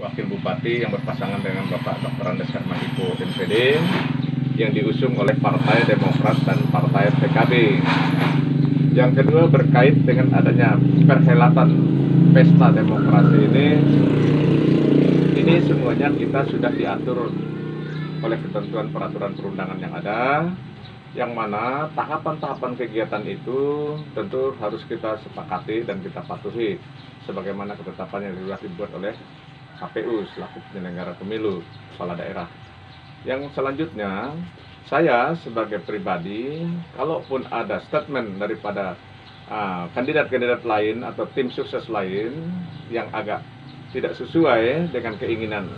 Wakil Bupati yang berpasangan dengan Bapak Dr. Andes Herman Ipo MPD yang diusung oleh Partai Demokrat dan Partai PKB. Yang kedua berkait dengan adanya perhelatan Pesta Demokrasi ini semuanya kita sudah diatur oleh ketentuan peraturan perundangan yang ada, yang mana tahapan-tahapan kegiatan itu tentu harus kita sepakati dan kita patuhi sebagaimana ketetapan yang sudah dibuat oleh KPU selaku penyelenggara pemilu kepala daerah. Yang selanjutnya, saya sebagai pribadi, kalaupun ada statement daripada kandidat-kandidat lain atau tim sukses lain yang agak tidak sesuai dengan keinginan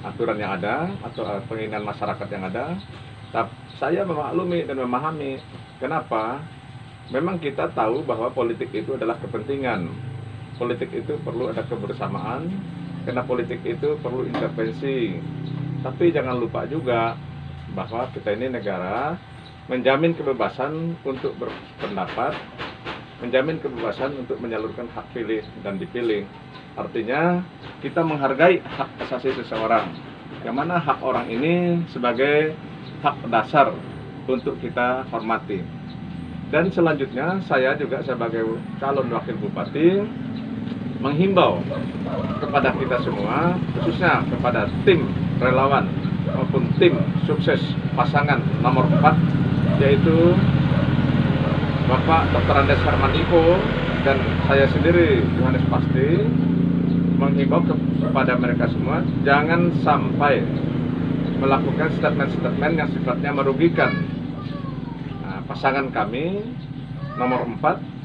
aturan yang ada atau keinginan masyarakat yang ada, saya memaklumi dan memahami. Kenapa? Memang kita tahu bahwa politik itu adalah kepentingan. Politik itu perlu ada kebersamaan, karena politik itu perlu intervensi. Tapi jangan lupa juga bahwa kita ini negara menjamin kebebasan untuk berpendapat, menjamin kebebasan untuk menyalurkan hak pilih dan dipilih. Artinya kita menghargai hak asasi seseorang, yang mana hak orang ini sebagai hak dasar untuk kita hormati. Dan selanjutnya saya juga sebagai calon wakil bupati menghimbau kepada kita semua, khususnya kepada tim relawan maupun tim sukses pasangan nomor 4, yaitu Bapak Dr. Andes Herman Ipo dan saya sendiri Yohanes Pasti, menghimbau kepada mereka semua jangan sampai melakukan statement-statement yang sifatnya merugikan pasangan kami nomor 4.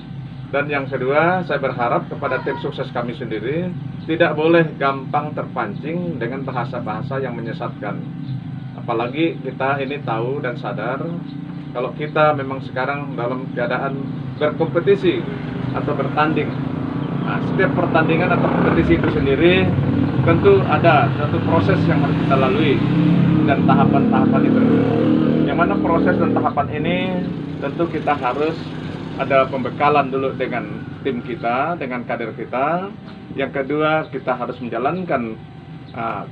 Dan yang kedua, saya berharap kepada tim sukses kami sendiri tidak boleh gampang terpancing dengan bahasa-bahasa yang menyesatkan. Apalagi kita ini tahu dan sadar kalau kita memang sekarang dalam keadaan berkompetisi atau bertanding. Nah, setiap pertandingan atau kompetisi itu sendiri tentu ada satu proses yang harus kita lalui dan tahapan-tahapan itu. Yang mana proses dan tahapan ini tentu kita harus ada pembekalan dulu dengan tim kita, dengan kader kita. Yang kedua, kita harus menjalankan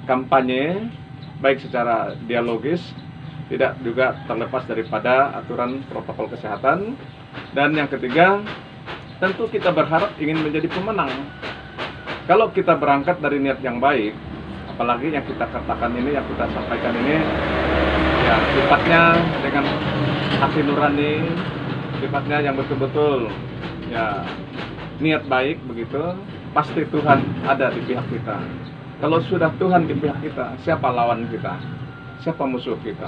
kampanye baik secara dialogis, tidak juga terlepas daripada aturan protokol kesehatan. Dan yang ketiga, tentu kita berharap ingin menjadi pemenang. Kalau kita berangkat dari niat yang baik, apalagi yang kita katakan ini, yang kita sampaikan ini, ya sifatnya dengan hati nurani, sifatnya yang betul-betul ya niat baik begitu, pasti Tuhan ada di pihak kita. Kalau sudah Tuhan di pihak kita, siapa lawan kita? Siapa musuh kita?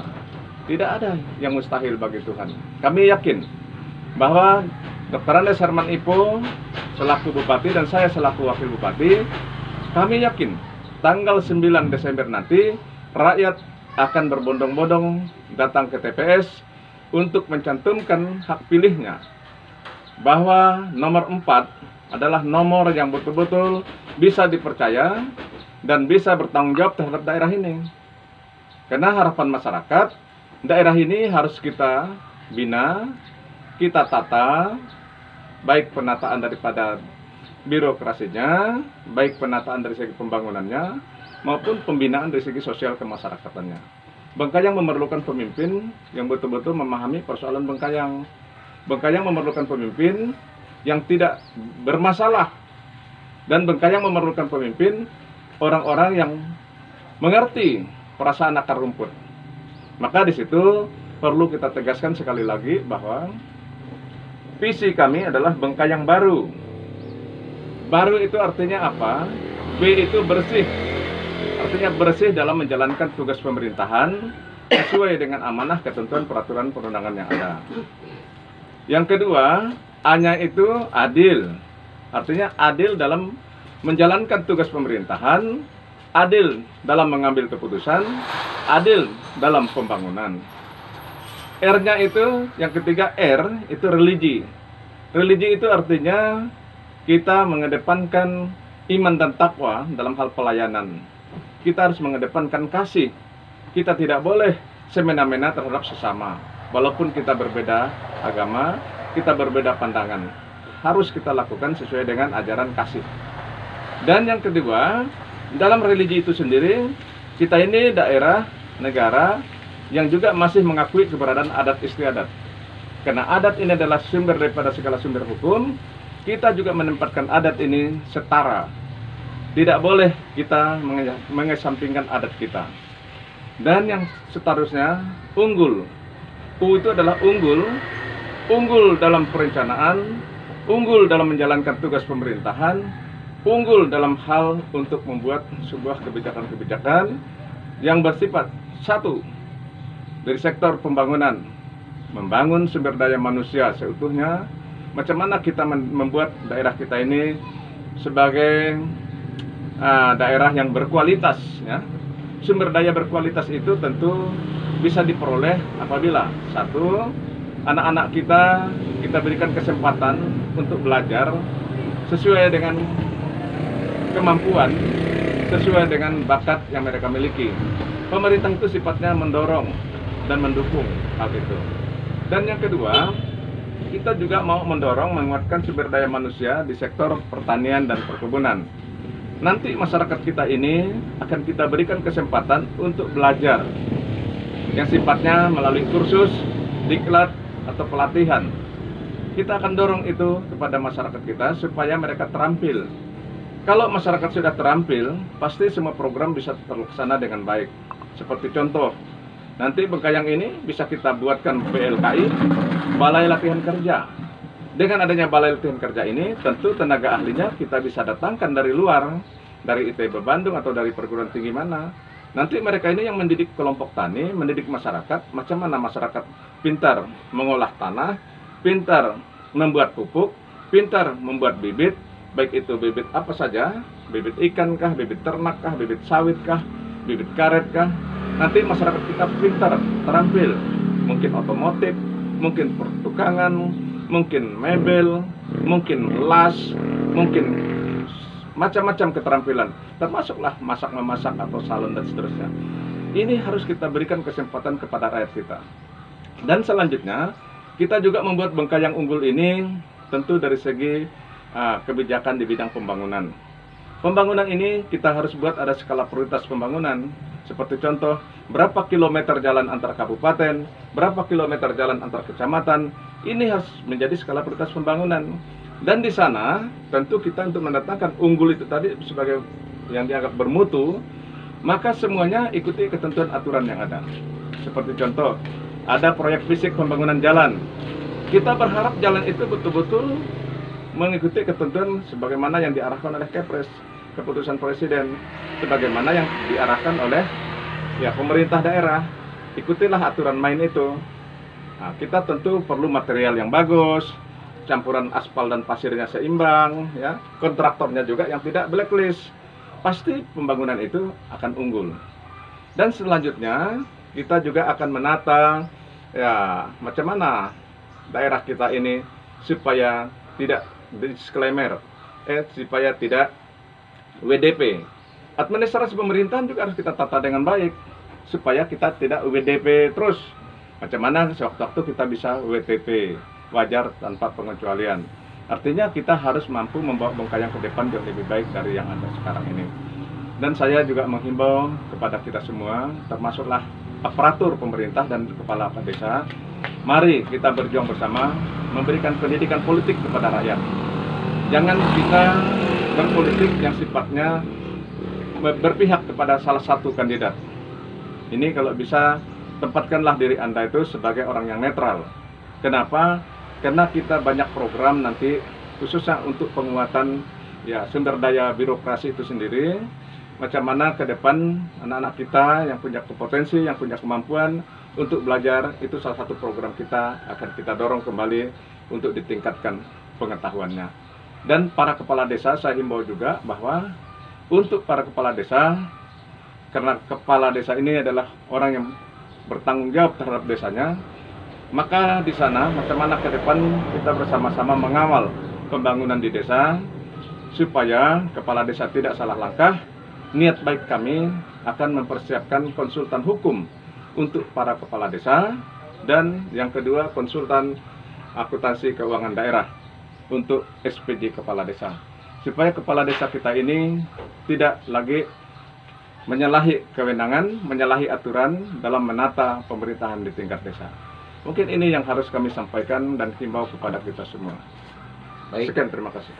Tidak ada yang mustahil bagi Tuhan. Kami yakin bahwa Dr. Andes Herman Ipo selaku bupati dan saya selaku wakil bupati, kami yakin tanggal 9 Desember nanti rakyat akan berbondong-bondong datang ke TPS untuk mencantumkan hak pilihnya, bahwa nomor 4 adalah nomor yang betul-betul bisa dipercaya dan bisa bertanggung jawab terhadap daerah ini. Karena harapan masyarakat, daerah ini harus kita bina, kita tata, baik penataan daripada birokrasinya, baik penataan dari segi pembangunannya, maupun pembinaan dari segi sosial kemasyarakatannya. Bengkayang memerlukan pemimpin yang betul-betul memahami persoalan Bengkayang. Bengkayang memerlukan pemimpin yang tidak bermasalah. Dan Bengkayang memerlukan pemimpin orang-orang yang mengerti perasaan akar rumput. Maka di situ perlu kita tegaskan sekali lagi bahwa visi kami adalah Bengkayang baru. Baru itu artinya apa? B itu bersih. Artinya bersih dalam menjalankan tugas pemerintahan sesuai dengan amanah ketentuan peraturan perundangan yang ada. Yang kedua, A-nya itu adil. Artinya adil dalam menjalankan tugas pemerintahan, adil dalam mengambil keputusan, adil dalam pembangunan. R-nya itu, yang ketiga R, itu religi. Religi itu artinya kita mengedepankan iman dan takwa dalam hal pelayanan. Kita harus mengedepankan kasih. Kita tidak boleh semena-mena terhadap sesama. Walaupun kita berbeda agama, kita berbeda pandangan. Harus kita lakukan sesuai dengan ajaran kasih. Dan yang kedua, dalam religi itu sendiri, kita ini daerah, negara yang juga masih mengakui keberadaan adat istiadat. Karena adat ini adalah sumber daripada segala sumber hukum, kita juga menempatkan adat ini setara. Tidak boleh kita mengesampingkan adat kita. Dan yang seterusnya, unggul. U itu adalah unggul dalam perencanaan, unggul dalam menjalankan tugas pemerintahan, unggul dalam hal untuk membuat sebuah kebijakan-kebijakan yang bersifat satu, dari sektor pembangunan, membangun sumber daya manusia seutuhnya. Macam mana kita membuat daerah kita ini sebagai daerah yang berkualitas, ya. Sumber daya berkualitas itu tentu bisa diperoleh apabila satu, anak-anak kita berikan kesempatan untuk belajar sesuai dengan kemampuan, sesuai dengan bakat yang mereka miliki. Pemerintah itu sifatnya mendorong dan mendukung hal itu. Dan yang kedua, kita juga mau mendorong menguatkan sumber daya manusia di sektor pertanian dan perkebunan. Nanti masyarakat kita ini akan kita berikan kesempatan untuk belajar yang sifatnya melalui kursus, diklat, atau pelatihan. Kita akan dorong itu kepada masyarakat kita supaya mereka terampil. Kalau masyarakat sudah terampil, pasti semua program bisa terlaksana dengan baik. Seperti contoh, nanti Bengkayang ini bisa kita buatkan BLKI, Balai Latihan Kerja. Dengan adanya Balai Latihan Kerja ini, tentu tenaga ahlinya kita bisa datangkan dari luar, dari ITB Bandung atau dari perguruan tinggi mana. Nanti mereka ini yang mendidik kelompok tani, mendidik masyarakat, macam mana masyarakat pintar mengolah tanah, pintar membuat pupuk, pintar membuat bibit, baik itu bibit apa saja, bibit ikan kah, bibit ternak kah, bibit sawit kah, bibit karet kah. Nanti masyarakat kita pintar, terampil, mungkin otomotif, mungkin pertukangan, mungkin mebel, mungkin las, mungkin macam-macam keterampilan, termasuklah masak-memasak atau salon dan seterusnya. Ini harus kita berikan kesempatan kepada rakyat kita. Dan selanjutnya, kita juga membuat Bengkayang unggul ini tentu dari segi kebijakan di bidang pembangunan. Pembangunan ini kita harus buat ada skala prioritas pembangunan. Seperti contoh, berapa kilometer jalan antar kabupaten, berapa kilometer jalan antar kecamatan, ini harus menjadi skala prioritas pembangunan. Dan di sana tentu kita untuk mendatangkan unggul itu tadi sebagai yang dianggap bermutu, maka semuanya ikuti ketentuan aturan yang ada. Seperti contoh, ada proyek fisik pembangunan jalan. Kita berharap jalan itu betul-betul mengikuti ketentuan sebagaimana yang diarahkan oleh Kepres, keputusan Presiden, sebagaimana yang diarahkan oleh pemerintah daerah. Ikutilah aturan main itu. Nah, kita tentu perlu material yang bagus, campuran aspal dan pasirnya seimbang, ya. Kontraktornya juga yang tidak blacklist. Pasti pembangunan itu akan unggul. Dan selanjutnya kita juga akan menata macam mana daerah kita ini supaya tidak disclaimer, supaya tidak WDP. Administrasi pemerintahan juga harus kita tata dengan baik supaya kita tidak WDP terus. Macam mana sewaktu-waktu kita bisa WTP, wajar tanpa pengecualian. Artinya kita harus mampu membawa Bengkayang ke depan yang lebih baik dari yang ada sekarang ini. Dan saya juga menghimbau kepada kita semua, termasuklah aparatur pemerintah dan kepala desa, mari kita berjuang bersama memberikan pendidikan politik kepada rakyat. Jangan kita berpolitik yang sifatnya berpihak kepada salah satu kandidat. Ini kalau bisa, tempatkanlah diri Anda itu sebagai orang yang netral. Kenapa? Karena kita banyak program nanti khususnya untuk penguatan sumber daya birokrasi itu sendiri. Macam mana ke depan anak-anak kita yang punya kompetensi, yang punya kemampuan untuk belajar, itu salah satu program kita akan kita dorong kembali untuk ditingkatkan pengetahuannya. Dan para kepala desa saya himbau juga bahwa untuk para kepala desa, karena kepala desa ini adalah orang yang bertanggung jawab terhadap desanya, maka di sana macam mana ke depan kita bersama-sama mengawal pembangunan di desa supaya kepala desa tidak salah langkah. Niat baik kami akan mempersiapkan konsultan hukum untuk para kepala desa, dan yang kedua konsultan akuntansi keuangan daerah untuk SPJ kepala desa. supaya kepala desa kita ini tidak lagi menyalahi kewenangan, menyalahi aturan dalam menata pemerintahan di tingkat desa. Mungkin ini yang harus kami sampaikan dan himbau kepada kita semua. Baik. Sekian, terima kasih.